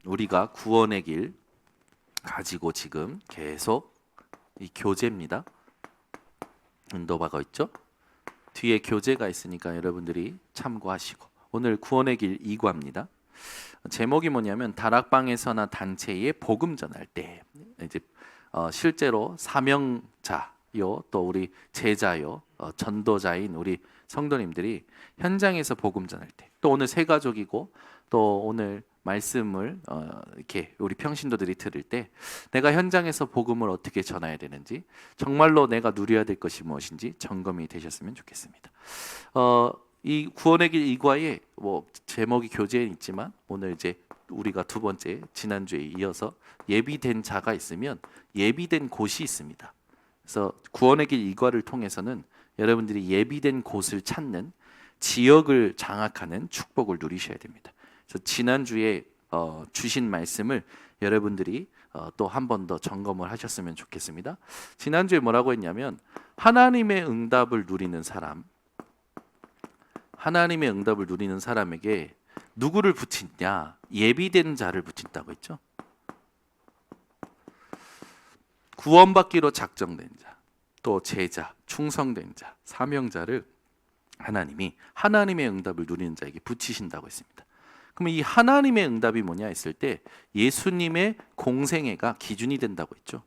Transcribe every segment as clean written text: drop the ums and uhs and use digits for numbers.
우리가 구원의 길 가지고 지금 계속 이 교재입니다. 인도바가 있죠? 뒤에 교재가 있으니까 여러분들이 참고하시고, 오늘 구원의 길 2과입니다. 제목이 뭐냐면 다락방에서나 단체에 복음 전할 때, 이제 실제로 사명자요, 또 우리 제자요, 전도자인 우리 성도님들이 현장에서 복음 전할 때, 또 오늘 새 가족이고 또 오늘 말씀을 이렇게 우리 평신도들이 들을 때 내가 현장에서 복음을 어떻게 전해야 되는지, 정말로 내가 누려야 될 것이 무엇인지 점검이 되셨으면 좋겠습니다. 이 구원의 길 2과에 뭐 제목이 교재에 있지만 오늘 이제 우리가 두 번째, 지난주에 이어서 예비된 자가 있으면 예비된 곳이 있습니다. 그래서 구원의 길 2과를 통해서는 여러분들이 예비된 곳을 찾는, 지역을 장악하는 축복을 누리셔야 됩니다. 그래서 지난주에 주신 말씀을 여러분들이 또 한 번 더 점검을 하셨으면 좋겠습니다. 지난주에 뭐라고 했냐면 하나님의 응답을 누리는 사람, 하나님의 응답을 누리는 사람에게 누구를 붙이냐? 예비된 자를 붙인다고 했죠. 구원받기로 작정된 자, 또 제자, 충성된 자, 사명자를 하나님이 하나님의 응답을 누리는 자에게 붙이신다고 했습니다. 그러면 이 하나님의 응답이 뭐냐 했을 때 예수님의 공생애가 기준이 된다고 했죠.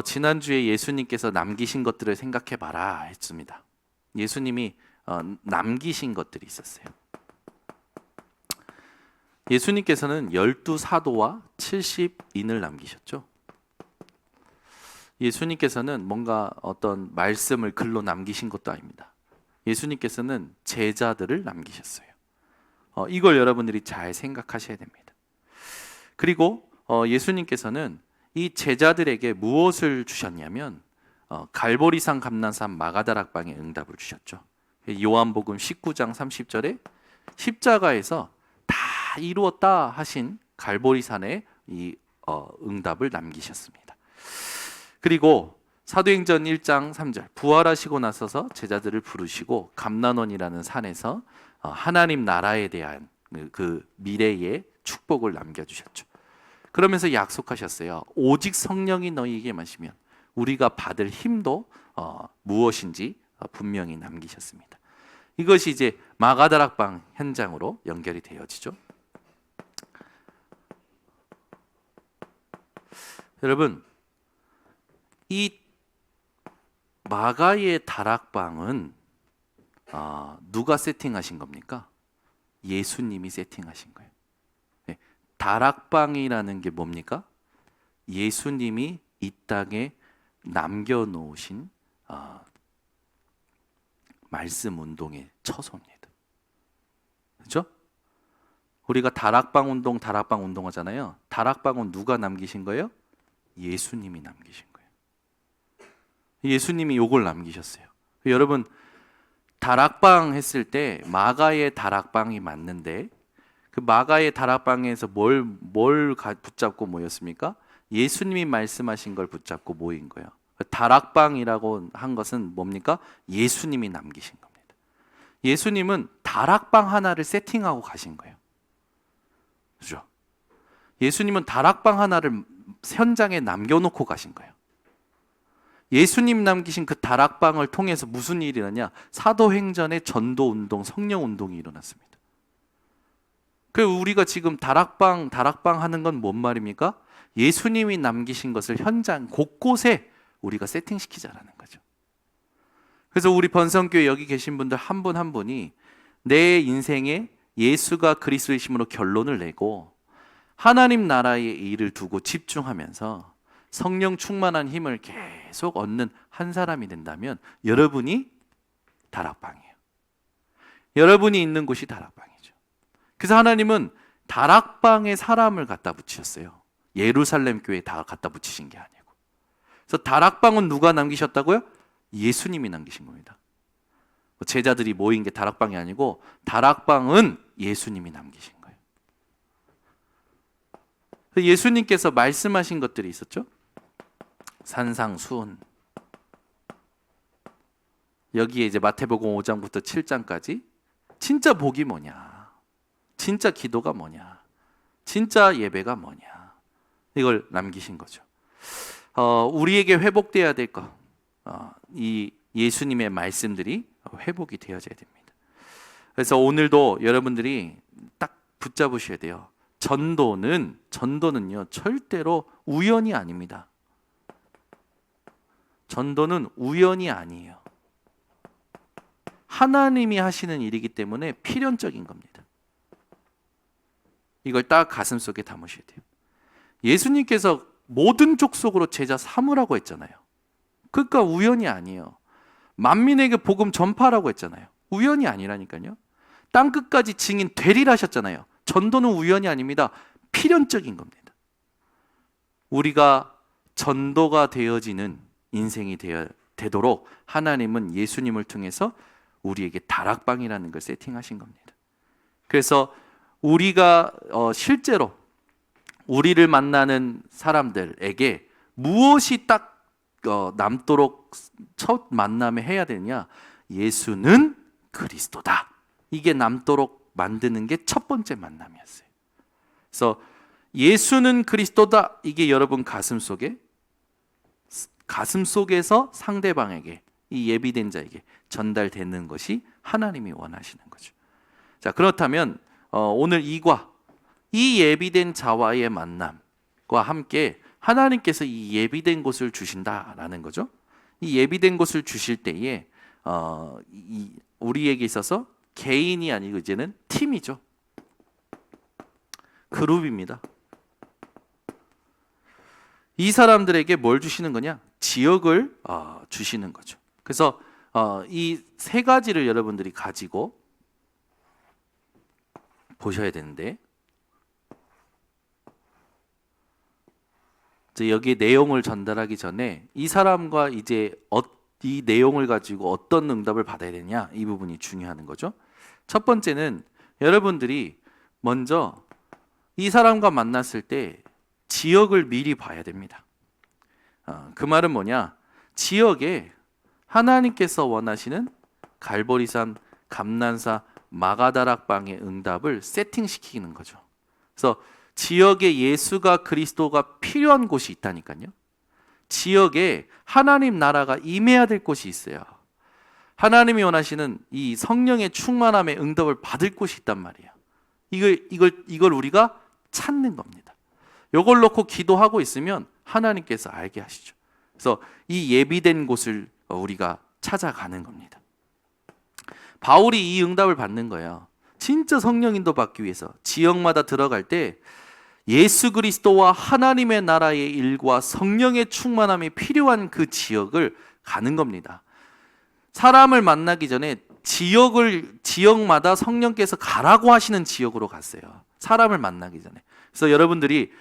지난주에 예수님께서 남기신 것들을 생각해 봐라 했습니다. 예수님이 남기신 것들이 있었어요. 예수님께서는 12사도와 70인을 남기셨죠. 예수님께서는 뭔가 어떤 말씀을 글로 남기신 것도 아닙니다. 예수님께서는 제자들을 남기셨어요. 이걸 여러분들이 잘 생각하셔야 됩니다. 그리고 예수님께서는 이 제자들에게 무엇을 주셨냐면 갈보리산 감난산 마가다락방의 응답을 주셨죠. 요한복음 19장 30절에 십자가에서 다 이루었다 하신 갈보리산의 이 응답을 남기셨습니다. 그리고 사도행전 1장 3절 부활하시고 나서서 제자들을 부르시고 감난원이라는 산에서 하나님 나라에 대한 그 미래의 축복을 남겨주셨죠. 그러면서 약속하셨어요. 오직 성령이 너희에게 마시면 우리가 받을 힘도 무엇인지 분명히 남기셨습니다. 이것이 이제 마가다락방 현장으로 연결이 되어지죠. 여러분, 이 마가의 다락방은 누가 세팅하신 겁니까? 예수님이 세팅하신 거예요. 네, 다락방이라는 게 뭡니까? 예수님이 이 땅에 남겨놓으신 말씀 운동의 처소입니다. 그렇죠? 우리가 다락방 운동 하잖아요. 다락방은 누가 남기신 거예요? 예수님이 남기신 거예요. 예수님이 요걸 남기셨어요. 여러분, 다락방 했을 때 마가의 다락방이 맞는데 그 마가의 다락방에서 뭘 붙잡고 모였습니까? 예수님이 말씀하신 걸 붙잡고 모인 거예요. 다락방이라고 한 것은 뭡니까? 예수님이 남기신 겁니다. 예수님은 다락방 하나를 세팅하고 가신 거예요. 그죠? 예수님은 다락방 하나를 현장에 남겨놓고 가신 거예요. 예수님 남기신 그 다락방을 통해서 무슨 일이 일어나냐? 사도행전의 전도운동, 성령운동이 일어났습니다. 그래서 우리가 지금 다락방 하는 건 뭔 말입니까? 예수님이 남기신 것을 현장 곳곳에 우리가 세팅시키자라는 거죠. 그래서 우리 번성교회 여기 계신 분들 한 분 한 분이 내 인생에 예수가 그리스도이심으로 결론을 내고 하나님 나라의 일을 두고 집중하면서 성령 충만한 힘을 계속 얻는 한 사람이 된다면 여러분이 다락방이에요. 여러분이 있는 곳이 다락방이죠. 그래서 하나님은 다락방에 사람을 갖다 붙이셨어요. 예루살렘 교회에 다 갖다 붙이신 게 아니고. 그래서 다락방은 누가 남기셨다고요? 예수님이 남기신 겁니다. 제자들이 모인 게 다락방이 아니고 다락방은 예수님이 남기신 거예요. 예수님께서 말씀하신 것들이 있었죠. 산상수훈, 여기에 이제 마태복음 5장부터 7장까지 진짜 복이 뭐냐? 진짜 기도가 뭐냐, 진짜 예배가 뭐냐, 이걸 남기신 거죠. 우리에게 회복돼야 될 것, 이 예수님의 말씀들이 회복이 되어져야 됩니다. 그래서 오늘도 여러분들이 딱 붙잡으셔야 돼요. 전도는요 절대로 우연이 아닙니다. 전도는 우연이 아니에요. 하나님이 하시는 일이기 때문에 필연적인 겁니다. 이걸 딱 가슴속에 담으셔야 돼요. 예수님께서 모든 족속으로 제자 삼으라고 했잖아요. 그러니까 우연이 아니에요. 만민에게 복음 전파하라고 했잖아요. 우연이 아니라니까요. 땅 끝까지 증인 되리라 하셨잖아요. 전도는 우연이 아닙니다. 필연적인 겁니다. 우리가 전도가 되어지는 인생이 되도록 하나님은 예수님을 통해서 우리에게 다락방이라는 걸 세팅하신 겁니다. 그래서 우리가 실제로 우리를 만나는 사람들에게 무엇이 딱 남도록 첫 만남에 해야 되냐, 예수는 그리스도다, 이게 남도록 만드는 게 첫 번째 만남이었어요. 그래서 예수는 그리스도다, 이게 여러분 가슴속에서 상대방에게, 이 예비된 자에게 전달되는 것이 하나님이 원하시는 거죠. 자, 그렇다면 오늘 이 예비된 자와의 만남과 함께 하나님께서 이 예비된 곳을 주신다라는 거죠. 이 예비된 곳을 주실 때에 우리에게 있어서 개인이 아니고 이제는 팀이죠. 그룹입니다. 이 사람들에게 뭘 주시는 거냐? 지역을 주시는 거죠. 그래서 이 세 가지를 여러분들이 가지고 보셔야 되는데, 여기 내용을 전달하기 전에 이 사람과 이제 이 내용을 가지고 어떤 응답을 받아야 되냐, 이 부분이 중요한 거죠. 첫 번째는 여러분들이 먼저 이 사람과 만났을 때 지역을 미리 봐야 됩니다. 그 말은 뭐냐? 지역에 하나님께서 원하시는 갈보리산, 감난사, 마가다락방의 응답을 세팅시키는 거죠. 그래서 지역에 예수가 그리스도가 필요한 곳이 있다니까요. 지역에 하나님 나라가 임해야 될 곳이 있어요. 하나님이 원하시는 이 성령의 충만함의 응답을 받을 곳이 있단 말이에요. 이걸 우리가 찾는 겁니다. 이걸 놓고 기도하고 있으면 하나님께서 알게 하시죠. 그래서 이 예비된 곳을 우리가 찾아가는 겁니다. 바울이 이 응답을 받는 거예요. 진짜 성령 인도 받기 위해서 지역마다 들어갈 때 예수 그리스도와 하나님의 나라의 일과 성령의 충만함이 필요한 그 지역을 가는 겁니다. 사람을 만나기 전에 지역마다 성령께서 가라고 하시는 지역으로 갔어요. 사람을 만나기 전에. 그래서 여러분들이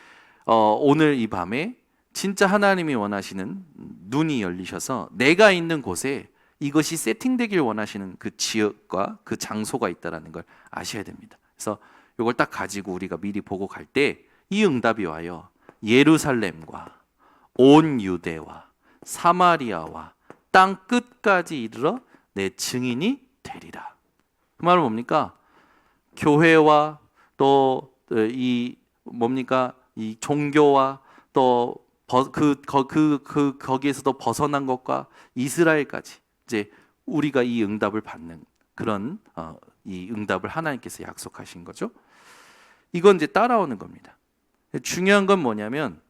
오늘 이 밤에 진짜 하나님이 원하시는 눈이 열리셔서 내가 있는 곳에 이것이 세팅되길 원하시는 그 지역과 그 장소가 있다는 걸 아셔야 됩니다. 그래서 이걸 딱 가지고 우리가 미리 보고 갈 때 이 응답이 와요. 예루살렘과 온 유대와 사마리아와 땅 끝까지 이르러 내 증인이 되리라. 그 말은 뭡니까? 교회와 또 이 종교와 또 거기에서도 벗어난 것과 이스라엘까지 이제 우리가 이 응답을 받는 그런 이 응답을 하나님께서 약속하신 거죠. 이건 이제 따라오는 겁니다. 중요한 건 뭐냐면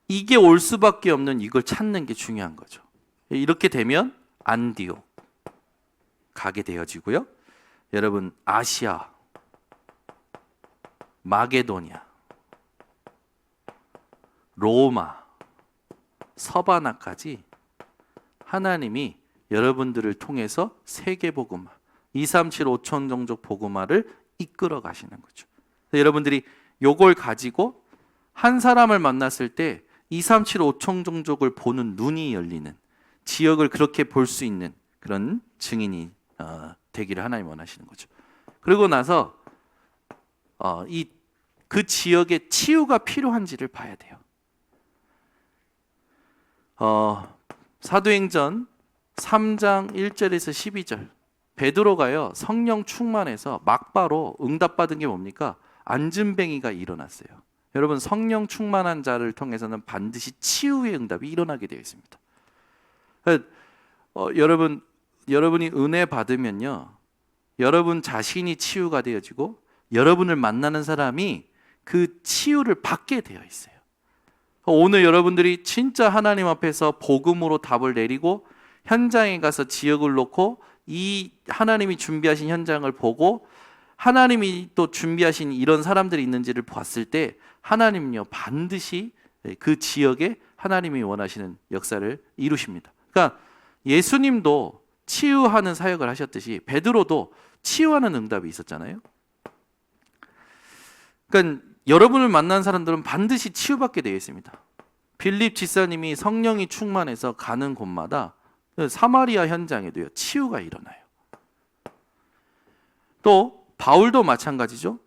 이게 올 수밖에 없는 이걸 찾는 게 중요한 거죠. 이렇게 되면 안디옥 가게 되어지고요. 여러분 아시아, 마게도냐, 로마, 서바나까지 하나님이 여러분들을 통해서 세계복음화, 237 5천 종족 복음화를 이끌어 가시는 거죠. 여러분들이 요걸 가지고 한 사람을 만났을 때 237 5천 종족을 보는 눈이 열리는, 지역을 그렇게 볼 수 있는 그런 증인이 되기를 하나님 원하시는 거죠. 그리고 나서 그 지역에 치유가 필요한지를 봐야 돼요. 사도행전 3장 1절에서 12절 베드로가요 성령 충만해서 막바로 응답받은 게 뭡니까? 앉은뱅이가 일어났어요. 여러분 성령 충만한 자를 통해서는 반드시 치유의 응답이 일어나게 되어 있습니다. 여러분이 은혜 받으면요 여러분 자신이 치유가 되어지고 여러분을 만나는 사람이 그 치유를 받게 되어 있어요. 오늘 여러분들이 진짜 하나님 앞에서 복음으로 답을 내리고 현장에 가서 지역을 놓고 이 하나님이 준비하신 현장을 보고 하나님이 또 준비하신 이런 사람들이 있는지를 봤을 때 하나님은요 반드시 그 지역에 하나님이 원하시는 역사를 이루십니다. 그러니까 예수님도 치유하는 사역을 하셨듯이 베드로도 치유하는 응답이 있었잖아요. 그러니까 여러분을 만난 사람들은 반드시 치유받게 되어 있습니다. 빌립 지사님이 성령이 충만해서 가는 곳마다 사마리아 현장에도요 치유가 일어나요. 또 바울도 마찬가지죠.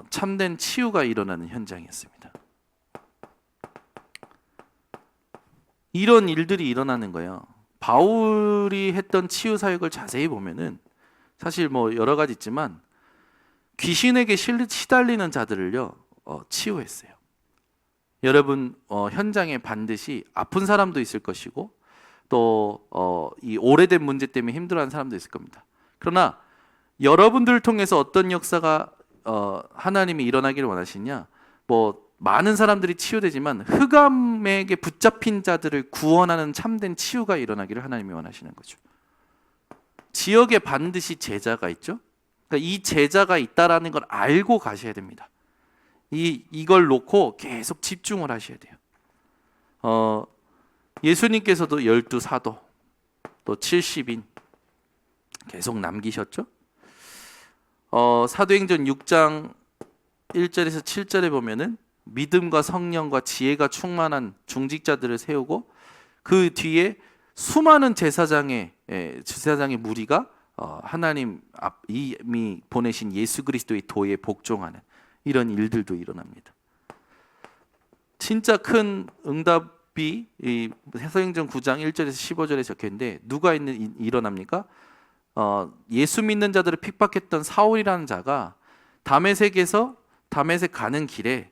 참된 치유가 일어나는 현장이었습니다. 이런 일들이 일어나는 거예요. 바울이 했던 치유 사역을 자세히 보면은 사실 뭐 여러 가지 있지만 귀신에게 시달리는 자들을요 치유했어요. 여러분 현장에 반드시 아픈 사람도 있을 것이고 또 이 오래된 문제 때문에 힘들어하는 사람도 있을 겁니다. 그러나 여러분들을 통해서 어떤 역사가 하나님이 일어나기를 원하시냐? 뭐 많은 사람들이 치유되지만 흑암에게 붙잡힌 자들을 구원하는 참된 치유가 일어나기를 하나님이 원하시는 거죠. 지역에 반드시 제자가 있죠. 그러니까 이 제자가 있다라는 걸 알고 가셔야 됩니다. 이걸 놓고 계속 집중을 하셔야 돼요. 예수님께서도 12사도 또 70인 계속 남기셨죠. 사도행전 6장 1절에서 7절에 보면은 믿음과 성령과 지혜가 충만한 중직자들을 세우고 그 뒤에 수많은 제사장의 무리가 하나님 이미 보내신 예수 그리스도의 도에 복종하는 이런 일들도 일어납니다. 진짜 큰 응답이 사도행전 9장 1절에서 15절에 적혀있는데 누가 일어납니까? 예수 믿는 자들을 핍박했던 사울이라는 자가 다메섹 가는 길에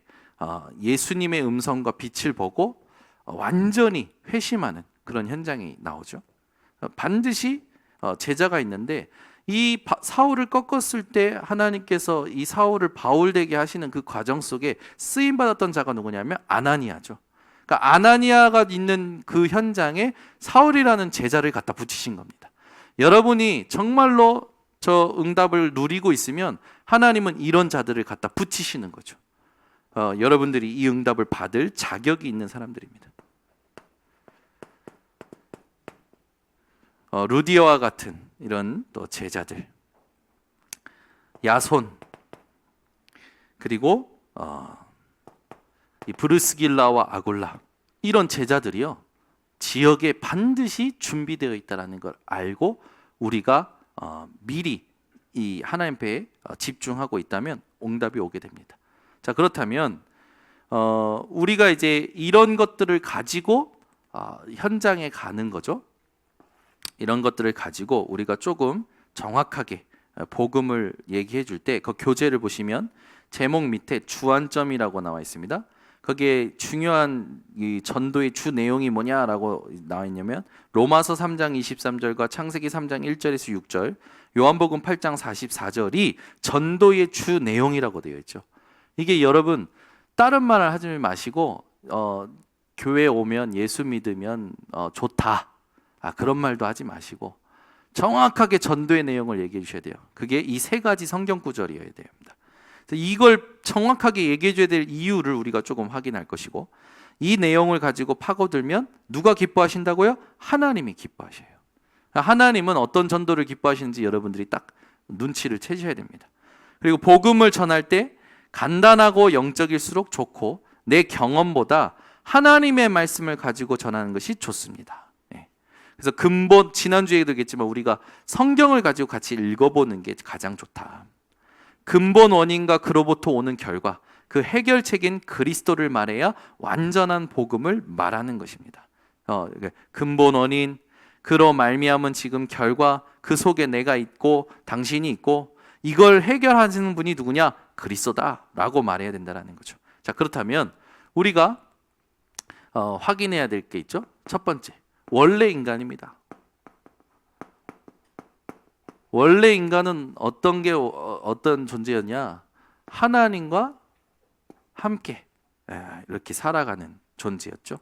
예수님의 음성과 빛을 보고 완전히 회심하는 그런 현장이 나오죠. 반드시 제자가 있는데 이 사울을 꺾었을 때 하나님께서 이 사울을 바울 되게 하시는 그 과정 속에 쓰임 받았던 자가 누구냐면 아나니아죠. 그러니까 아나니아가 있는 그 현장에 사울이라는 제자를 갖다 붙이신 겁니다. 여러분이 정말로 저 응답을 누리고 있으면 하나님은 이런 자들을 갖다 붙이시는 거죠. 여러분들이 이 응답을 받을 자격이 있는 사람들입니다. 루디아와 같은 이런 또 제자들, 야손, 그리고 이 브르스길라와 아굴라 이런 제자들이요 지역에 반드시 준비되어 있다는 걸 알고 우리가 미리 이 하나님 배에 집중하고 있다면 응답이 오게 됩니다. 자, 그렇다면 우리가 이제 이런 것들을 가지고 현장에 가는 거죠. 이런 것들을 가지고 우리가 조금 정확하게 복음을 얘기해 줄 때 그 교재를 보시면 제목 밑에 주안점이라고 나와 있습니다. 거기에 중요한 이 전도의 주 내용이 뭐냐라고 나와 있냐면 로마서 3장 23절과 창세기 3장 1절에서 6절, 요한복음 8장 44절이 전도의 주 내용이라고 되어 있죠. 이게 여러분 다른 말을 하지 마시고 교회 오면 예수 믿으면 좋다 그런 말도 하지 마시고 정확하게 전도의 내용을 얘기해 주셔야 돼요. 그게 이 세 가지 성경 구절이어야 됩니다. 이걸 정확하게 얘기해 줘야 될 이유를 우리가 조금 확인할 것이고 이 내용을 가지고 파고들면 누가 기뻐하신다고요? 하나님이 기뻐하셔요. 하나님은 어떤 전도를 기뻐하시는지 여러분들이 딱 눈치를 채셔야 됩니다. 그리고 복음을 전할 때 간단하고 영적일수록 좋고 내 경험보다 하나님의 말씀을 가지고 전하는 것이 좋습니다. 그래서 근본 지난주에도 얘기했지만 우리가 성경을 가지고 같이 읽어보는 게 가장 좋다. 근본 원인과 그로부터 오는 결과 그 해결책인 그리스도를 말해야 완전한 복음을 말하는 것입니다. 근본 원인 그로 말미암은 지금 결과 그 속에 내가 있고 당신이 있고 이걸 해결하시는 분이 누구냐? 그리스도다라고 말해야 된다라는 거죠. 자, 그렇다면 우리가 확인해야 될 게 있죠. 첫 번째, 원래 인간입니다. 원래 인간은 어떤 존재였냐? 하나님과 함께 이렇게 살아가는 존재였죠.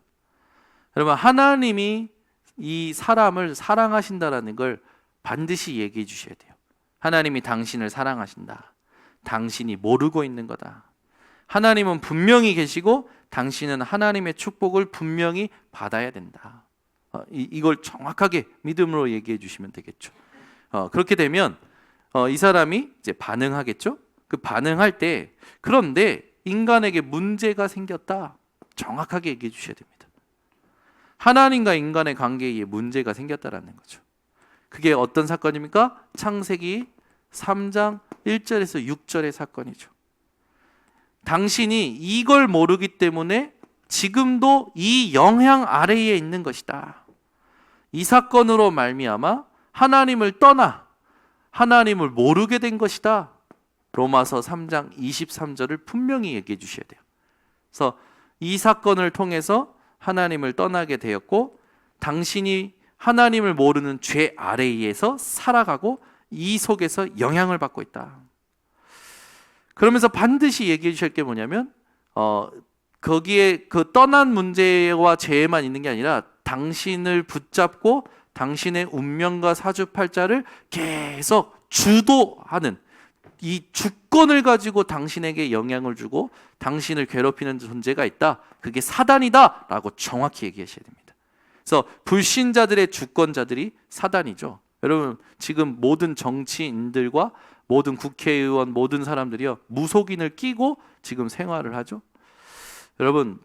여러분, 하나님이 이 사람을 사랑하신다라는 걸 반드시 얘기해 주셔야 돼요. 하나님이 당신을 사랑하신다. 당신이 모르고 있는 거다. 하나님은 분명히 계시고 당신은 하나님의 축복을 분명히 받아야 된다. 이걸 정확하게 믿음으로 얘기해 주시면 되겠죠. 그렇게 되면 이 사람이 이제 반응하겠죠. 그 반응할 때 그런데 인간에게 문제가 생겼다. 정확하게 얘기해 주셔야 됩니다. 하나님과 인간의 관계에 문제가 생겼다라는 거죠. 그게 어떤 사건입니까? 창세기 3장 1절에서 6절의 사건이죠. 당신이 이걸 모르기 때문에 지금도 이 영향 아래에 있는 것이다. 이 사건으로 말미암아 하나님을 떠나 하나님을 모르게 된 것이다. 로마서 3장 23절을 분명히 얘기해 주셔야 돼요. 그래서 이 사건을 통해서 하나님을 떠나게 되었고 당신이 하나님을 모르는 죄 아래에서 살아가고 이 속에서 영향을 받고 있다. 그러면서 반드시 얘기해 주실 게 뭐냐면 거기에 그 떠난 문제와 죄만 있는 게 아니라 당신을 붙잡고 당신의 운명과 사주팔자를 계속 주도하는 이 주권을 가지고 당신에게 영향을 주고 당신을 괴롭히는 존재가 있다. 그게 사단이다 라고 정확히 얘기하셔야 됩니다. 그래서 불신자들의 주권자들이 사단이죠. 여러분, 지금 모든 정치인들과 모든 국회의원, 모든 사람들이요 무속인을 끼고 지금 생활을 하죠. 여러분,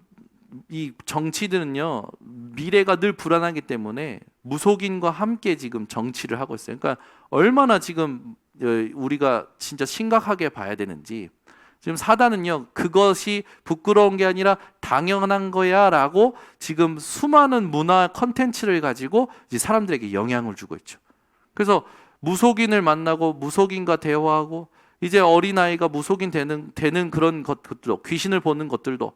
이 정치들은요 미래가 늘 불안하기 때문에 무속인과 함께 지금 정치를 하고 있어요. 그러니까 얼마나 지금 우리가 진짜 심각하게 봐야 되는지. 지금 사단은요 그것이 부끄러운 게 아니라 당연한 거야 라고 지금 수많은 문화 컨텐츠를 가지고 이제 사람들에게 영향을 주고 있죠. 그래서 무속인을 만나고 무속인과 대화하고 이제 어린아이가 무속인 되는 그런 것들도, 귀신을 보는 것들도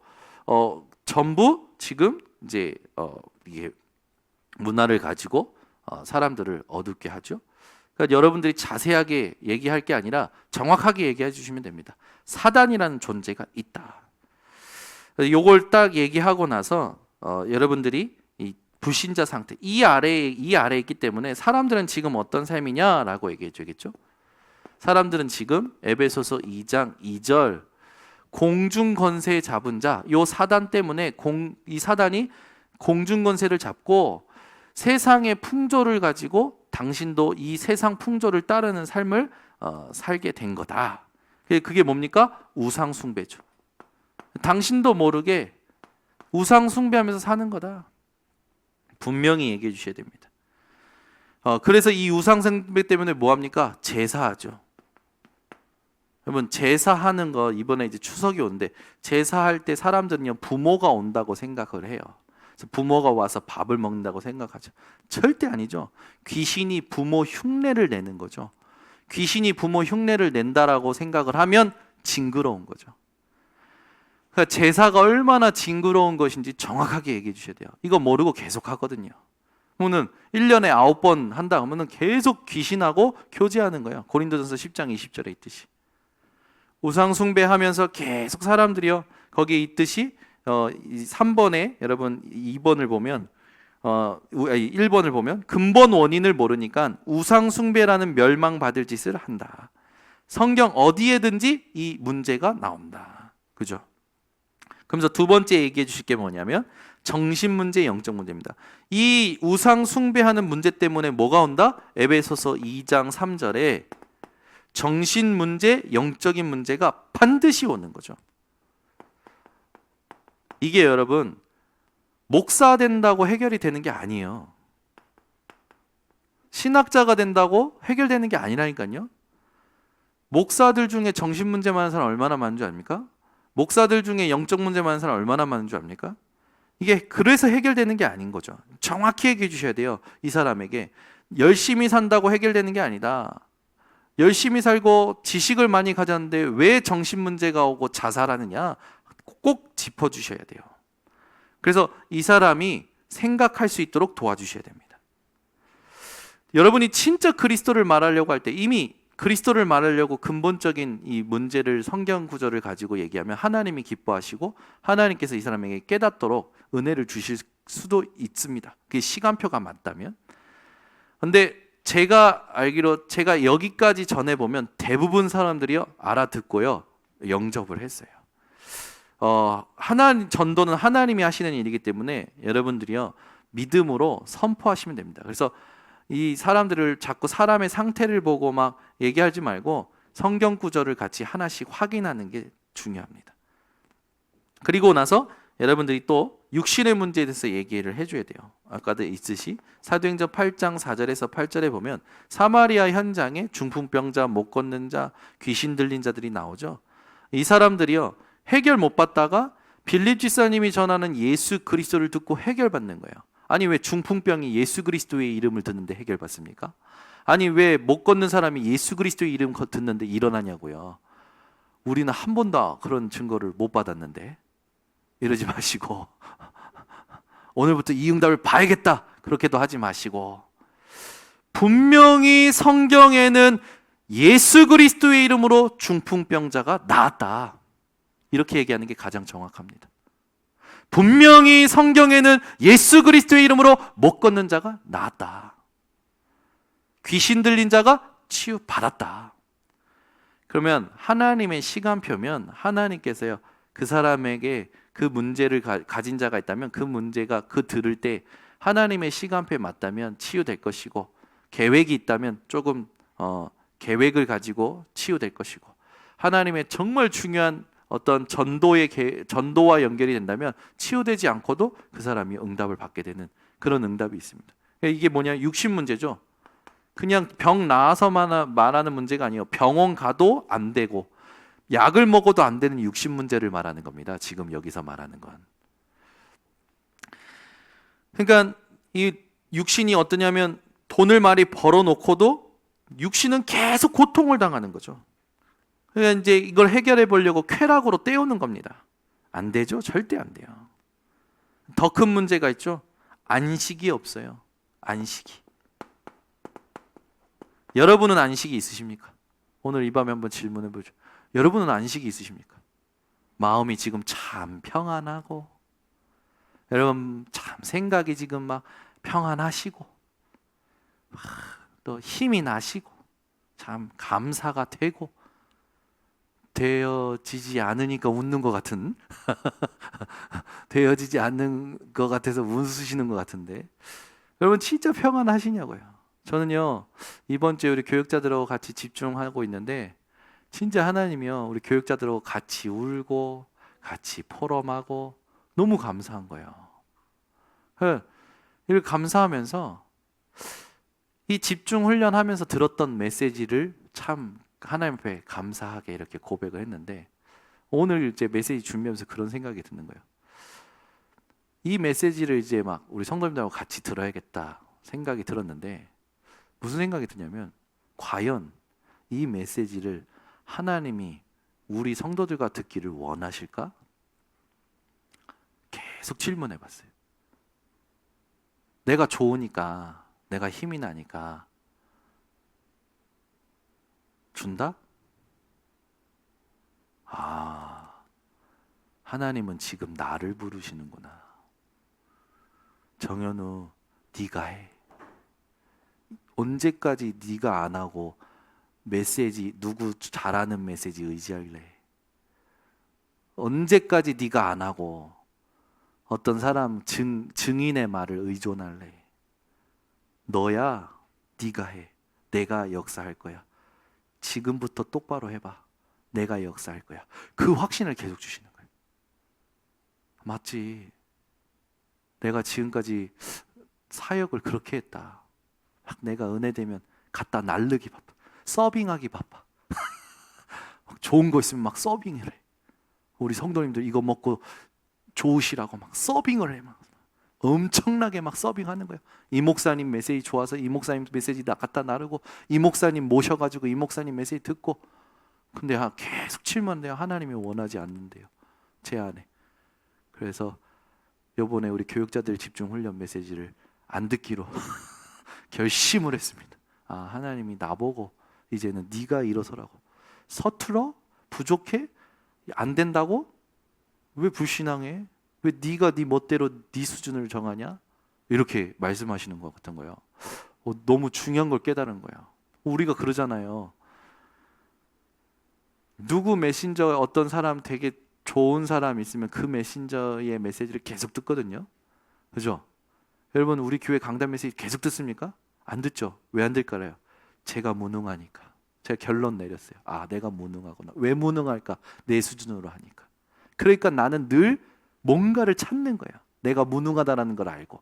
전부 지금 이제 이게 문화를 가지고 사람들을 어둡게 하죠. 그러니까 여러분들이 자세하게 얘기할 게 아니라 정확하게 얘기해 주시면 됩니다. 사단이라는 존재가 있다. 요걸 딱 얘기하고 나서 여러분들이 이 불신자 상태, 이 아래에 있기 때문에 사람들은 지금 어떤 삶이냐라고 얘기해 주겠죠. 사람들은 지금 에베소서 2장 2절 공중 권세 잡은 자, 요 사단 때문에 이 사단이 공중 권세를 잡고 세상의 풍조를 가지고 당신도 이 세상 풍조를 따르는 삶을 살게 된 거다. 그게 뭡니까? 우상 숭배죠. 당신도 모르게 우상 숭배하면서 사는 거다. 분명히 얘기해 주셔야 됩니다. 그래서 이 우상 숭배 때문에 뭐 합니까? 제사하죠. 여러분, 제사하는 거 이번에 이제 추석이 오는데 제사할 때 사람들은요 부모가 온다고 생각을 해요. 그래서 부모가 와서 밥을 먹는다고 생각하죠. 절대 아니죠. 귀신이 부모 흉내를 내는 거죠. 귀신이 부모 흉내를 낸다라고 생각을 하면 징그러운 거죠. 그러니까 제사가 얼마나 징그러운 것인지 정확하게 얘기해 주셔야 돼요. 이거 모르고 계속 하거든요. 그러면 1년에 9번 한다 하면 계속 귀신하고 교제하는 거예요. 고린도전서 10장 20절에 있듯이. 우상 숭배하면서 계속 사람들이요 거기에 있듯이 3번에 여러분 2번을 보면 1번을 보면 근본 원인을 모르니까 우상 숭배라는 멸망받을 짓을 한다. 성경 어디에든지 이 문제가 나온다. 그죠? 그러면서 두 번째 얘기해 주실 게 뭐냐면 정신 문제, 영적 문제입니다. 이 우상 숭배하는 문제 때문에 뭐가 온다? 에베소서 2장 3절에 정신 문제, 영적인 문제가 반드시 오는 거죠. 이게 여러분 목사 된다고 해결이 되는 게 아니에요. 신학자가 된다고 해결되는 게 아니라니까요. 목사들 중에 정신 문제 많은 사람 얼마나 많은 줄 압니까? 목사들 중에 영적 문제 많은 사람 얼마나 많은 줄 압니까? 이게 그래서 해결되는 게 아닌 거죠. 정확히 얘기해 주셔야 돼요. 이 사람에게 열심히 산다고 해결되는 게 아니다. 열심히 살고 지식을 많이 가졌는데 왜 정신 문제가 오고 자살하느냐, 꼭 짚어주셔야 돼요. 그래서 이 사람이 생각할 수 있도록 도와주셔야 됩니다. 여러분이 진짜 그리스도를 말하려고 할 때, 이미 그리스도를 말하려고 근본적인 이 문제를, 성경 구절을 가지고 얘기하면 하나님이 기뻐하시고 하나님께서 이 사람에게 깨닫도록 은혜를 주실 수도 있습니다. 그게 시간표가 맞다면. 근데 제가 알기로, 제가 여기까지 전해보면 대부분 사람들이요 알아듣고요 영접을 했어요. 하나님, 전도는 하나님이 하시는 일이기 때문에 여러분들이요 믿음으로 선포하시면 됩니다. 그래서 이 사람들을 자꾸 사람의 상태를 보고 막 얘기하지 말고 성경 구절을 같이 하나씩 확인하는 게 중요합니다. 그리고 나서 여러분들이 또 육신의 문제에 대해서 얘기를 해줘야 돼요. 아까도 있듯이 사도행전 8장 4절에서 8절에 보면 사마리아 현장에 중풍병자, 못 걷는 자, 귀신 들린 자들이 나오죠. 이 사람들이요 해결 못 받다가 빌립 집사님이 전하는 예수 그리스도를 듣고 해결받는 거예요. 아니 왜 중풍병이 예수 그리스도의 이름을 듣는데 해결받습니까? 아니 왜 못 걷는 사람이 예수 그리스도의 이름 듣는데 일어나냐고요. 우리는 한 번도 그런 증거를 못 받았는데. 이러지 마시고 오늘부터 이 응답을 봐야겠다 그렇게도 하지 마시고, 분명히 성경에는 예수 그리스도의 이름으로 중풍병자가 나았다 이렇게 얘기하는 게 가장 정확합니다. 분명히 성경에는 예수 그리스도의 이름으로 못 걷는 자가 나았다, 귀신 들린 자가 치유받았다. 그러면 하나님의 시간표면 하나님께서요 그 사람에게 그 문제를 가진 자가 있다면 그 문제가 그 들을 때 하나님의 시간표에 맞다면 치유될 것이고, 계획이 있다면 조금 계획을 가지고 치유될 것이고, 하나님의 정말 중요한 어떤 전도와 연결이 된다면 치유되지 않고도 그 사람이 응답을 받게 되는 그런 응답이 있습니다. 이게 뭐냐, 육신 문제죠. 그냥 병 나아서 말하는 문제가 아니에요. 병원 가도 안 되고 약을 먹어도 안 되는 육신 문제를 말하는 겁니다. 지금 여기서 말하는 건. 그러니까 이 육신이 어떠냐면 돈을 많이 벌어놓고도 육신은 계속 고통을 당하는 거죠. 그러니까 이제 이걸 해결해 보려고 쾌락으로 때우는 겁니다. 안 되죠. 절대 안 돼요. 더 큰 문제가 있죠. 안식이 없어요. 안식이. 여러분은 안식이 있으십니까? 오늘 이 밤에 한번 질문해 보죠. 여러분은 안식이 있으십니까? 마음이 지금 참 평안하고, 여러분 참 생각이 지금 막 평안하시고, 또 힘이 나시고, 참 감사가 되고, 되어지지 않으니까 웃는 것 같은 되어지지 않는 것 같아서 웃으시는 것 같은데, 여러분 진짜 평안하시냐고요. 저는요 이번 주에 우리 교육자들하고 같이 집중하고 있는데 진짜 하나님이요 우리 교육자들하고 같이 울고 같이 포럼하고 너무 감사한 거예요. 이렇게 감사하면서 이 집중 훈련하면서 들었던 메시지를 참 하나님 앞에 감사하게 이렇게 고백을 했는데, 오늘 이제 메시지 준비하면서 그런 생각이 드는 거예요. 이 메시지를 이제 막 우리 성도님들하고 같이 들어야겠다 생각이 들었는데, 무슨 생각이 드냐면 과연 이 메시지를 하나님이 우리 성도들과 듣기를 원하실까? 계속 질문해 봤어요. 내가 좋으니까, 내가 힘이 나니까 준다? 아, 하나님은 지금 나를 부르시는구나. 정현우, 네가 해. 언제까지 네가 안 하고 메시지, 누구 잘하는 메시지 의지할래? 언제까지 네가 안 하고 어떤 사람 증인의 말을 의존할래? 너야, 네가 해. 내가 역사할 거야. 지금부터 똑바로 해봐. 내가 역사할 거야. 그 확신을 계속 주시는 거예요. 맞지? 내가 지금까지 사역을 그렇게 했다. 막 내가 은혜 되면 갖다 날르기 바빠. 서빙하기 바빠. 좋은 거 있으면 막 서빙을 해. 우리 성도님들 이거 먹고 좋으시라고 막 서빙을 해. 막 엄청나게 막 서빙하는 거예요. 이 목사님 메시지 좋아서 이 목사님 메시지 갖다 나르고, 이 목사님 모셔가지고 이 목사님 메시지 듣고. 근데 계속 질문해요. 하나님이 원하지 않는데요, 제 안에. 그래서 이번에 우리 교육자들 집중 훈련 메시지를 안 듣기로 결심을 했습니다. 하나님이 나보고 이제는 네가 일어서라고. 서툴어? 부족해? 안 된다고? 왜 불신앙해? 왜 네가 네 멋대로 네 수준을 정하냐? 이렇게 말씀하시는 것 같은 거예요. 너무 중요한 걸 깨달은 거예요. 우리가 그러잖아요. 누구 메신저 어떤 사람 되게 좋은 사람 있으면 그 메신저의 메시지를 계속 듣거든요. 그죠? 여러분, 우리 교회 강단 메시지 계속 듣습니까? 안 듣죠. 왜 안 들까요? 제가 무능하니까. 제가 결론 내렸어요. 내가 무능하구나. 왜 무능할까? 내 수준으로 하니까. 그러니까 나는 늘 뭔가를 찾는 거예요. 내가 무능하다는 걸 알고.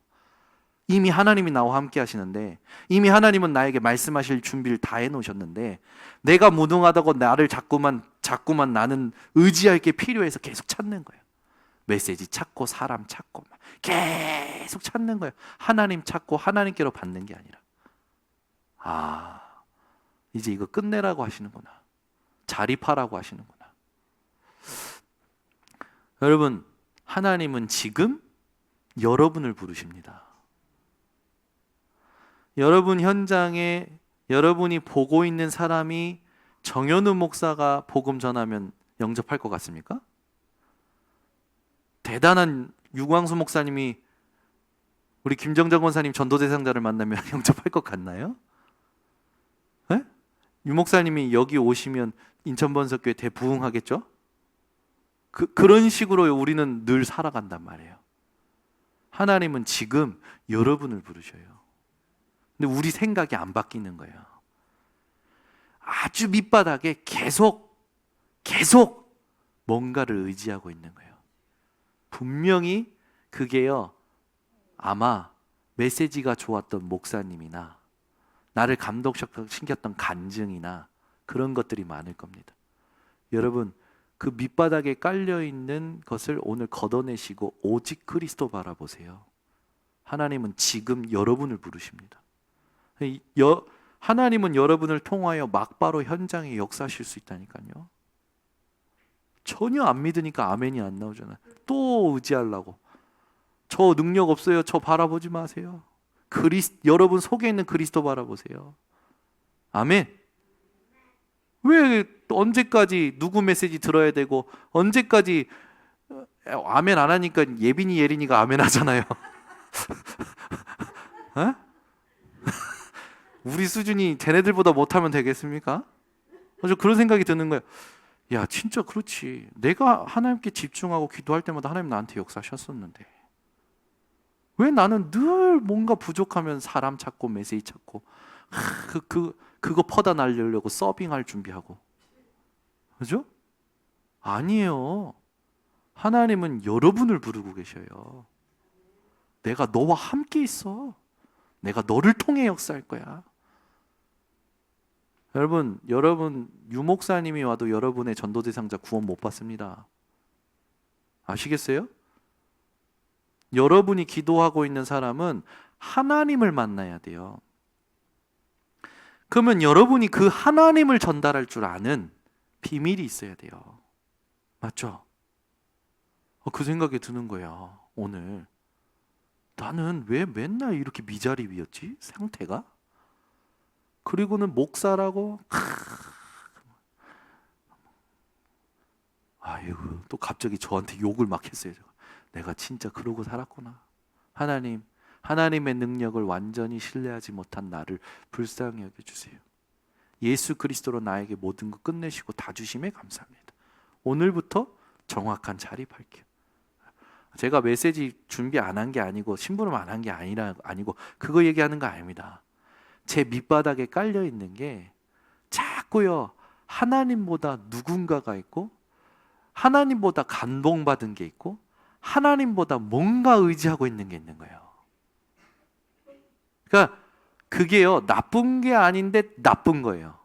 이미 하나님이 나와 함께 하시는데, 이미 하나님은 나에게 말씀하실 준비를 다 해놓으셨는데, 내가 무능하다고 나를 자꾸만 나는 의지할 게 필요해서 계속 찾는 거예요. 메시지 찾고 사람 찾고 계속 찾는 거예요. 하나님 찾고 하나님께로 받는 게 아니라. 이제 이거 끝내라고 하시는구나. 자립하라고 하시는구나. 여러분, 하나님은 지금 여러분을 부르십니다. 여러분 현장에 여러분이 보고 있는 사람이 정현우 목사가 복음 전하면 영접할 것 같습니까? 대단한 유광수 목사님이 우리 김정정 권사님 전도대상자를 만나면 영접할 것 같나요? 네? 유 목사님이 여기 오시면 인천번석교회 대부흥하겠죠? 그런 식으로 우리는 늘 살아간단 말이에요. 하나님은 지금 여러분을 부르셔요. 근데 우리 생각이 안 바뀌는 거예요. 아주 밑바닥에 계속 뭔가를 의지하고 있는 거예요. 분명히 그게요, 아마 메시지가 좋았던 목사님이나 나를 감동시켰던 간증이나 그런 것들이 많을 겁니다. 여러분, 그 밑바닥에 깔려있는 것을 오늘 걷어내시고 오직 그리스도 바라보세요. 하나님은 지금 여러분을 부르십니다. 하나님은 여러분을 통하여 막바로 현장에 역사하실 수 있다니까요. 전혀 안 믿으니까 아멘이 안 나오잖아요. 또 의지하려고. 저 능력 없어요. 저 바라보지 마세요. 여러분 속에 있는 그리스도 바라보세요. 아멘. 왜 언제까지 누구 메시지 들어야 되고, 언제까지 아멘 안 하니까 예빈이 예린이가 아멘 하잖아요. 우리 수준이 쟤네들보다 못하면 되겠습니까? 저 그런 생각이 드는 거예요. 야, 진짜 그렇지. 내가 하나님께 집중하고 기도할 때마다 하나님 나한테 역사하셨었는데 왜 나는 늘 뭔가 부족하면 사람 찾고 메시지 찾고 그거 퍼다 날리려고 서빙할 준비하고. 그죠? 아니에요. 하나님은 여러분을 부르고 계셔요. 내가 너와 함께 있어. 내가 너를 통해 역사할 거야. 여러분 유목사님이 와도 여러분의 전도대상자 구원 못 받습니다. 아시겠어요? 여러분이 기도하고 있는 사람은 하나님을 만나야 돼요. 그러면 여러분이 그 하나님을 전달할 줄 아는 비밀이 있어야 돼요. 맞죠? 그 생각이 드는 거예요. 오늘 나는 왜 맨날 이렇게 미자립이었지? 상태가? 그리고는 목사라고 아이고, 또 갑자기 저한테 욕을 막 했어요. 내가 진짜 그러고 살았구나. 하나님의 능력을 완전히 신뢰하지 못한 나를 불쌍히 여겨주세요. 예수 그리스도로 나에게 모든 거 끝내시고 다 주심에 감사합니다. 오늘부터 정확한 자립할게요. 제가 메시지 준비 안 한 게 아니고 심부름 안 한 게 아니고 그거 얘기하는 거 아닙니다. 제 밑바닥에 깔려 있는 게 자꾸요, 하나님보다 누군가가 있고, 하나님보다 감동받은 게 있고, 하나님보다 뭔가 의지하고 있는 게 있는 거예요. 그러니까 그게요, 나쁜 게 아닌데 나쁜 거예요.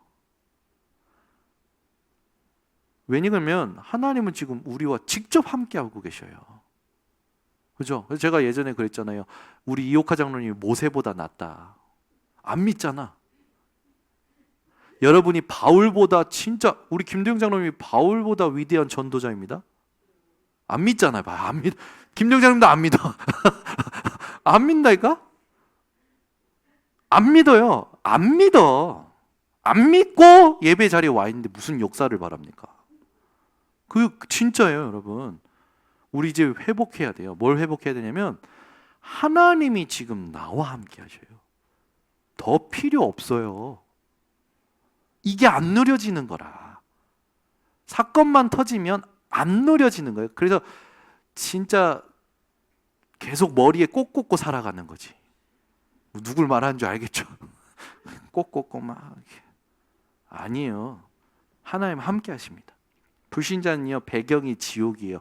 왜냐하면 하나님은 지금 우리와 직접 함께하고 계셔요. 그죠? 그래서 제가 예전에 그랬잖아요. 우리 이옥하 장로님이 모세보다 낫다. 안 믿잖아. 여러분이 바울보다, 진짜 우리 김대중 장로님이 바울보다 위대한 전도자입니다. 안 믿잖아요. 안 믿. 김대중 장로님도 안 믿어. 안 믿다니까? 안 믿어요. 안 믿어. 안 믿고 예배 자리에 와 있는데 무슨 역사를 바랍니까? 그 진짜예요, 여러분. 우리 이제 회복해야 돼요. 뭘 회복해야 되냐면 하나님이 지금 나와 함께 하셔요. 더 필요 없어요. 이게 안 누려지는 거라. 사건만 터지면 안 누려지는 거예요. 그래서 진짜 계속 머리에 꼭 꽂고 살아가는 거지. 누굴 말하는 줄 알겠죠? 꼭 꽂고 막. 아니에요. 하나님 함께 하십니다. 불신자는요, 배경이 지옥이에요.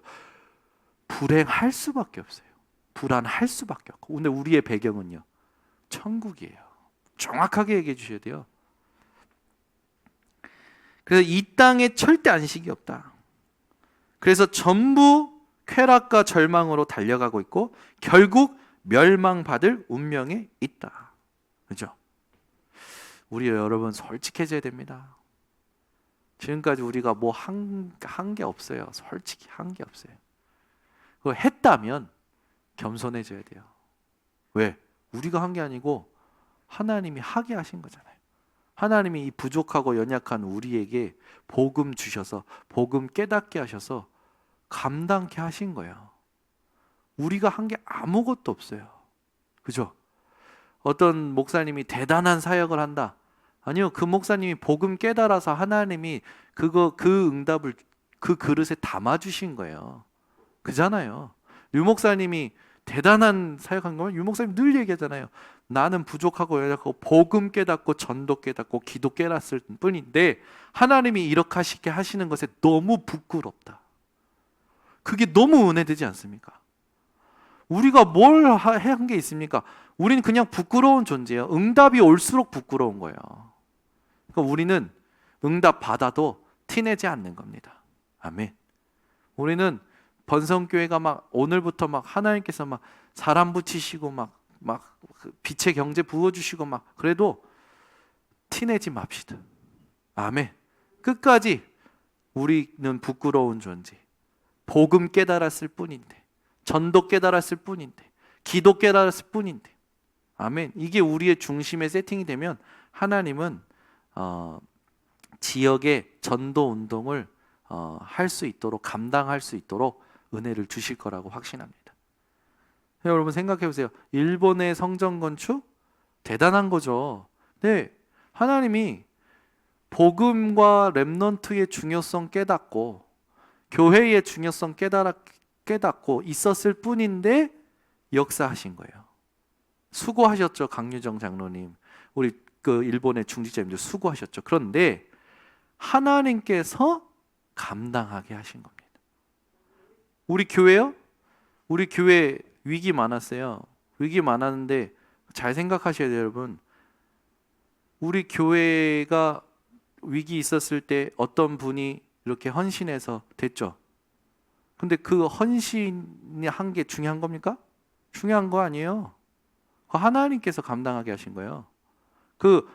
불행할 수밖에 없어요. 불안할 수밖에 없고. 근데 우리의 배경은요, 천국이에요. 정확하게 얘기해 주셔야 돼요. 그래서 이 땅에 절대 안식이 없다. 그래서 전부 쾌락과 절망으로 달려가고 있고 결국 멸망받을 운명에 있다. 그죠? 우리 여러분 솔직해져야 됩니다. 지금까지 우리가 뭐 한 게 없어요. 솔직히 한 게 없어요. 그거 했다면 겸손해져야 돼요. 왜? 우리가 한 게 아니고 하나님이 하게 하신 거잖아요. 하나님이 이 부족하고 연약한 우리에게 복음 주셔서 복음 깨닫게 하셔서 감당케 하신 거예요. 우리가 한 게 아무것도 없어요. 그죠? 어떤 목사님이 대단한 사역을 한다. 아니요, 그 목사님이 복음 깨달아서 하나님이 그 응답을 그 그릇에 담아 주신 거예요. 그잖아요. 유 목사님이 대단한 사역한 거면 유 목사님 늘 얘기하잖아요. 나는 부족하고 연약하고 복음 깨닫고 전도 깨닫고 기도 깨닫을 뿐인데 하나님이 이렇게 하시게 하시는 것에 너무 부끄럽다. 그게 너무 은혜되지 않습니까? 우리가 뭘 한 게 있습니까? 우리는 그냥 부끄러운 존재예요. 응답이 올수록 부끄러운 거예요. 그러니까 우리는 응답 받아도 티내지 않는 겁니다. 아멘. 우리는 번성교회가 막 오늘부터 막 하나님께서 막 사람 붙이시고 막 빛의 경제 부어주시고 막 그래도 티내지 맙시다. 아멘. 끝까지 우리는 부끄러운 존재. 복음 깨달았을 뿐인데, 전도 깨달았을 뿐인데, 기도 깨달았을 뿐인데, 아멘. 이게 우리의 중심에 세팅이 되면 하나님은 지역의 전도 운동을 할 수 있도록 감당할 수 있도록 은혜를 주실 거라고 확신합니다. 여러분 생각해 보세요. 일본의 성전 건축 대단한 거죠. 네, 하나님이 복음과 렘넌트의 중요성 깨닫고 교회의 중요성 깨닫고 있었을 뿐인데 역사하신 거예요. 수고하셨죠, 강유정 장로님. 우리 그 일본의 중직자님들 수고하셨죠. 그런데 하나님께서 감당하게 하신 겁니다. 우리 교회요? 우리 교회 위기 많았어요. 위기 많았는데 잘 생각하셔야 돼요, 여러분. 우리 교회가 위기 있었을 때 어떤 분이 이렇게 헌신해서 됐죠. 근데 그 헌신이 한 게 중요한 겁니까? 중요한 거 아니에요. 하나님께서 감당하게 하신 거예요. 그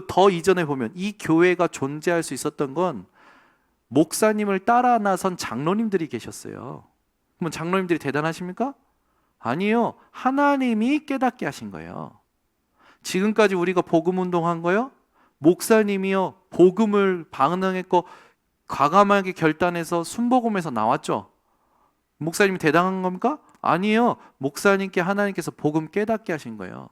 더 이전에 보면 이 교회가 존재할 수 있었던 건 목사님을 따라 나선 장로님들이 계셨어요. 그러면 장로님들이 대단하십니까? 아니요. 하나님이 깨닫게 하신 거예요. 지금까지 우리가 복음 운동한 거요? 목사님이요. 복음을 방언했고 과감하게 결단해서 순복음에서 나왔죠. 목사님이 대단한 겁니까? 아니에요. 목사님께 하나님께서 복음 깨닫게 하신 거예요.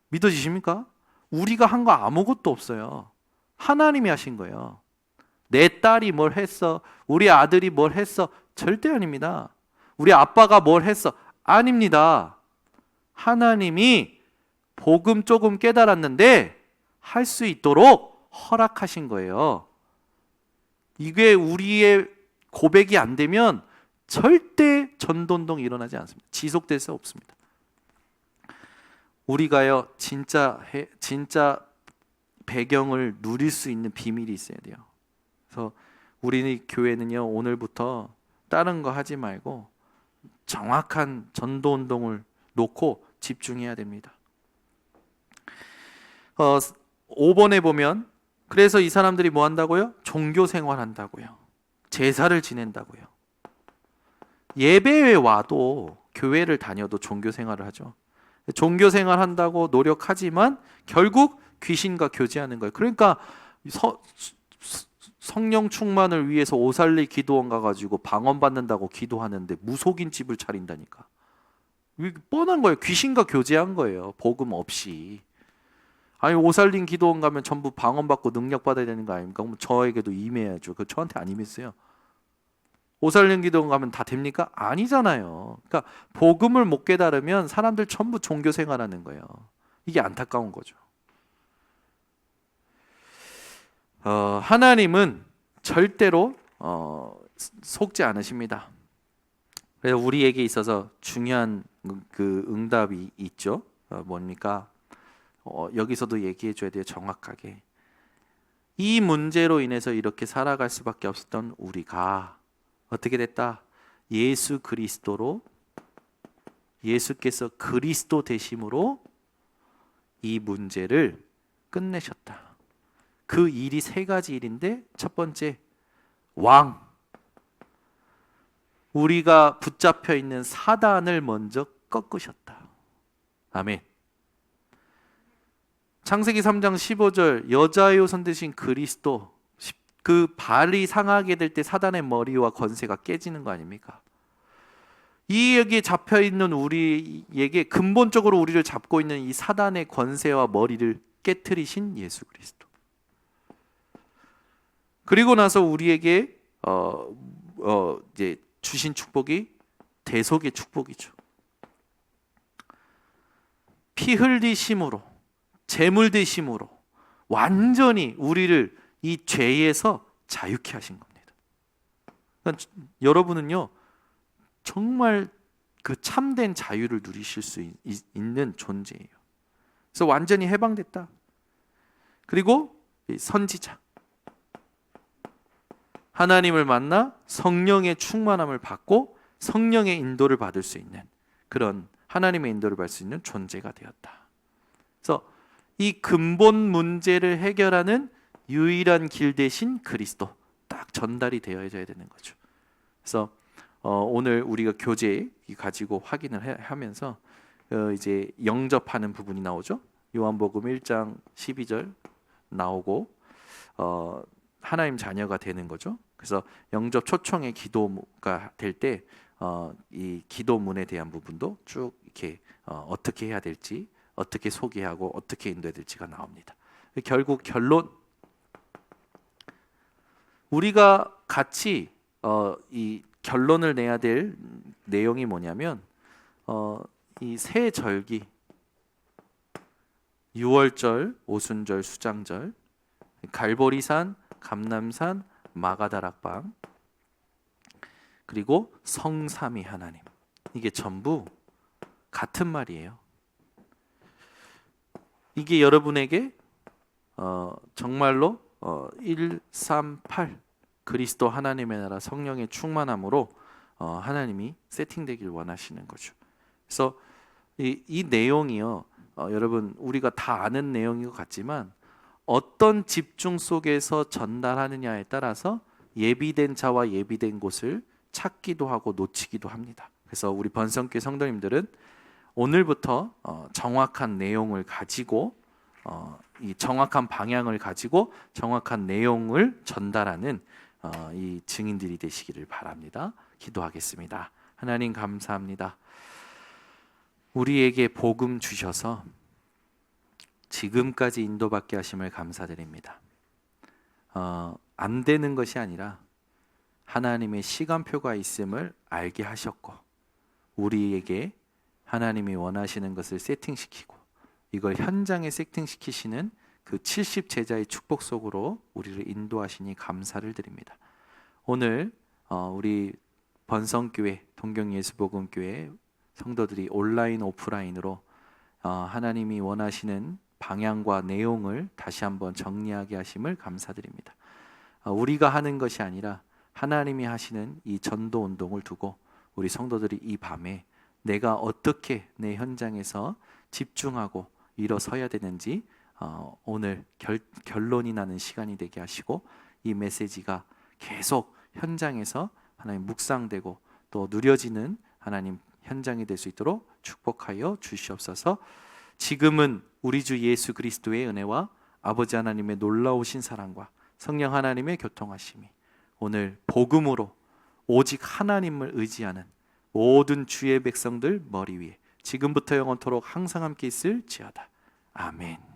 믿어지십니까? 우리가 한 거 아무것도 없어요. 하나님이 하신 거예요. 내 딸이 뭘 했어? 우리 아들이 뭘 했어? 절대 아닙니다. 우리 아빠가 뭘 했어? 아닙니다. 하나님이 복음 조금 깨달았는데 할 수 있도록 허락하신 거예요. 이게 우리의 고백이 안 되면 절대 전도운동이 일어나지 않습니다. 지속될 수 없습니다. 우리가요 진짜 배경을 누릴 수 있는 비밀이 있어야 돼요. 그래서 우리 교회는요 오늘부터 다른 거 하지 말고 정확한 전도 운동을 놓고 집중해야 됩니다. 5번에 보면 그래서 이 사람들이 뭐 한다고요? 종교 생활한다고요. 제사를 지낸다고요. 예배에 와도 교회를 다녀도 종교 생활을 하죠. 종교 생활 한다고 노력하지만 결국 귀신과 교제하는 거예요. 그러니까 성령 충만을 위해서 오살리 기도원 가가지고 방언 받는다고 기도하는데 무속인 집을 차린다니까. 뻔한 거예요. 귀신과 교제한 거예요. 복음 없이. 아니 오살린 기도원 가면 전부 방언 받고 능력 받아야 되는 거 아닙니까? 그럼 저에게도 임해야죠. 그 저한테 안 임했어요. 오살린 기도원 가면 다 됩니까? 아니잖아요. 그러니까 복음을 못 깨달으면 사람들 전부 종교 생활하는 거예요. 이게 안타까운 거죠. 하나님은 절대로 속지 않으십니다. 그래서 우리에게 있어서 중요한 그 응답이 있죠. 뭡니까? 여기서도 얘기해 줘야 돼요. 정확하게. 이 문제로 인해서 이렇게 살아갈 수밖에 없었던 우리가 어떻게 됐다? 예수 그리스도로, 예수께서 그리스도 되심으로 이 문제를 끝내셨다. 그 일이 세 가지 일인데, 첫 번째 왕, 우리가 붙잡혀 있는 사단을 먼저 꺾으셨다. 아멘. 창세기 3장 15절 여자의 손 대신 그리스도, 그 발이 상하게 될 때 사단의 머리와 권세가 깨지는 거 아닙니까? 이 여기에 잡혀 있는 우리에게 근본적으로 우리를 잡고 있는 이 사단의 권세와 머리를 깨트리신 예수 그리스도. 그리고 나서 우리에게 이제 주신 축복이 대속의 축복이죠. 피 흘리심으로, 제물 되심으로 완전히 우리를 이 죄에서 자유케 하신 겁니다. 그러니까 여러분은요 정말 그 참된 자유를 누리실 수 있는 존재예요. 그래서 완전히 해방됐다. 그리고 선지자, 하나님을 만나 성령의 충만함을 받고 성령의 인도를 받을 수 있는, 그런 하나님의 인도를 받을 수 있는 존재가 되었다. 그래서 이 근본 문제를 해결하는 유일한 길 대신 그리스도, 딱 전달이 되어야 되는 거죠. 그래서 오늘 우리가 교제 가지고 확인을 하면서 이제 영접하는 부분이 나오죠. 요한복음 1장 12절 나오고 하나님 자녀가 되는 거죠. 그래서 영접 초청의 기도가 될 때 이 기도문에 대한 부분도 쭉 이렇게 어떻게 해야 될지, 어떻게 소개하고 어떻게 인도해야 될지가 나옵니다. 결국 결론, 우리가 같이 이 결론을 내야 될 내용이 뭐냐면 이 세 절기, 유월절, 오순절, 수장절, 갈보리산, 감람산, 마가다락방, 그리고 성삼위 하나님, 이게 전부 같은 말이에요. 이게 여러분에게 정말로 138 그리스도 하나님의 나라 성령의 충만함으로 하나님이 세팅되길 원하시는 거죠. 그래서 이 내용이요, 여러분 우리가 다 아는 내용인 것 같지만 어떤 집중 속에서 전달하느냐에 따라서 예비된 자와 예비된 곳을 찾기도 하고 놓치기도 합니다. 그래서 우리 번성교회 성도님들은 오늘부터 정확한 내용을 가지고 이 정확한 방향을 가지고 정확한 내용을 전달하는 이 증인들이 되시기를 바랍니다. 기도하겠습니다. 하나님 감사합니다. 우리에게 복음 주셔서 지금까지 인도받게 하심을 감사드립니다. 안 되는 것이 아니라 하나님의 시간표가 있음을 알게 하셨고, 우리에게 하나님이 원하시는 것을 세팅시키고 이걸 현장에 세팅시키시는 그 70 제자의 축복 속으로 우리를 인도하시니 감사를 드립니다. 오늘 우리 번성교회, 동경예수복음교회 성도들이 온라인 오프라인으로 하나님이 원하시는 방향과 내용을 다시 한번 정리하게 하심을 감사드립니다. 우리가 하는 것이 아니라 하나님이 하시는 이 전도 운동을 두고 우리 성도들이 이 밤에 내가 어떻게 내 현장에서 집중하고 일어서야 되는지 오늘 결론이 나는 시간이 되게 하시고, 이 메시지가 계속 현장에서 하나님 묵상되고 또 누려지는 하나님 현장이 될 수 있도록 축복하여 주시옵소서. 지금은 우리 주 예수 그리스도의 은혜와 아버지 하나님의 놀라우신 사랑과 성령 하나님의 교통하심이 오늘 복음으로 오직 하나님을 의지하는 모든 주의 백성들 머리 위에 지금부터 영원토록 항상 함께 있을지어다. 아멘.